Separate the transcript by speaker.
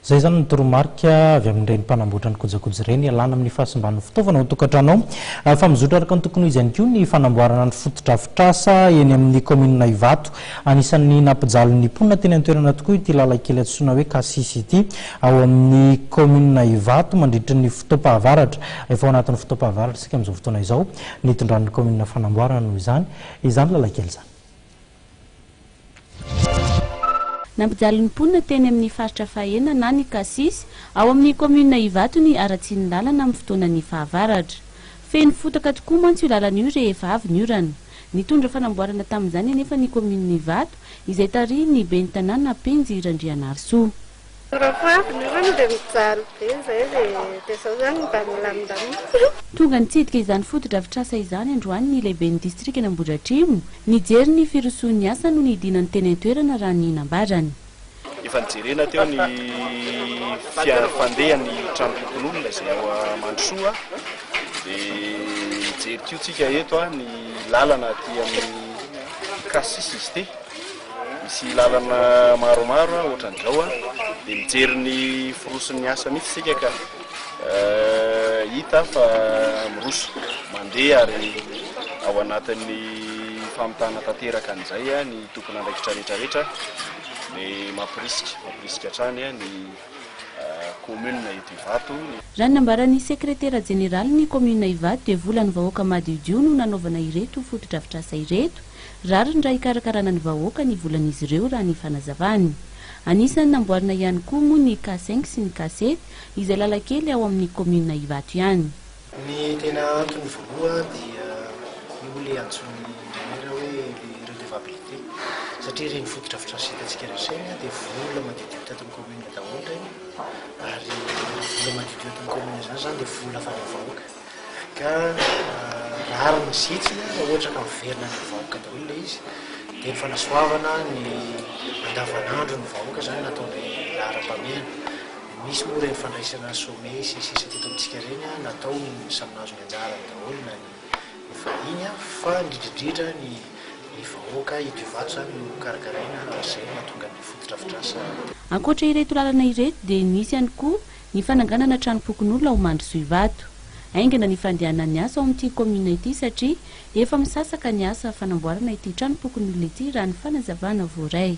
Speaker 1: Zay zany ny toromarika avy amin'ireny mpanamboatra ny kojakoja ireny alana amin'ny fahasimban'ny fitaovana ao tokantranao fa mizotra araka ny tokony izany koa ny fanamboarana ny fotodrafitrasa eny amin'ny commune Ivato. Anisan'ny nampijaly ny mponina teny an-toerana tokoa ity lalakely antsoina hoe Kasisy ity ao amin'ny commune Ivato mandritra ny fotoam-pahavaratra. Efa ao anatin'ny fotoam-pahavaratra sika amin'izao fotoana izao nitondran'ny commune fanamboarana noho izany lalakely izany.
Speaker 2: Nampijaly ny mponina teny amin'ny faritra fahaenina na ny Kasisy ao amin'ny commune Ivato ny aratsiany lalana amin'ny fotoanan'ny fahavaratra. Feno fotaka tokoa mantsy io lalana io rehefa avy ny orana. Nitondra fanamboarana tamin'izany anefa ny commune Ivato izay tarihiny ben'ny tanàna Penjy Randrianarsoa. Tonga nitsidika izany fotodrafitrasa izany androany ny lehiben'ny distrikta Ambohidratrimo nijery ny firosoan'ny asa no nidinany teny an-toerana raha ny nambarany.
Speaker 3: Efa nijerena teo ny fandehan'ny tranopon'olona izay ao Mandrosoa dia nijery teo tsika eto ny lalana aty amin'ny Kasisy izy ity. Misy lalana maromaro ohatran'izao dia mijery ny firoson'ny asa mihitsy sika ka hita fa miroso mandeha ary ao anatin'ny famitana tanteraka an'izay ny tokony andraikitra rehetrarehetra dia mampirisika hatrany ny commune Ivato.
Speaker 2: Raha ny nambaran'ny sekretera jeneraly ny commune Ivato dia vola ny vahoaka madiodio no nanaovana ireto fotodrafitrasa ireto. Rariny raha hikarakarana ny vahoaka ny volan'izy ireo raha ny fanazavany. Anisan'ny namboarina ihany koa moa ny K5 sy ny K7 izay lalakely ao amin'ny commune Ivato ihany.
Speaker 4: Ny tena antony voaloha dia io le antsoiny mera hoe redevabilité satria ireny fotodrafitrasa hitantsika rehetra dia vola madiodio tato amin'ny commune daholo reny ary vola madiodio tato amin'ny commune zany dia vola avy amin'ny vahoaka ka rariny sitsina ohatra ka miverina ny vahoaka daholo le izy dia ny fanasoavana ny andavanandro ny vahoaka zany nataony laharam-pahamehana. Misy moa reny fandraisana some sy sisa teto amintsika reny natao samy nazo ny anjara daholo na ny vahiny fa indrindrindrindra ny vahoaka eto Ivato zany no karakaraina izay mahatonga ny fotodrafitrasa.
Speaker 2: Ankoatra ireto lalana ireto dia nisy ihany koa ny fananganana tranopokon'olona ao Mandrosoa Ivato. Aingana ny fandehanan'ny asa ao amin'ity commune ity satria efa misasaka ny asa fanamboarana ity tranopokon'olona ity raha ny fanazavana voaray.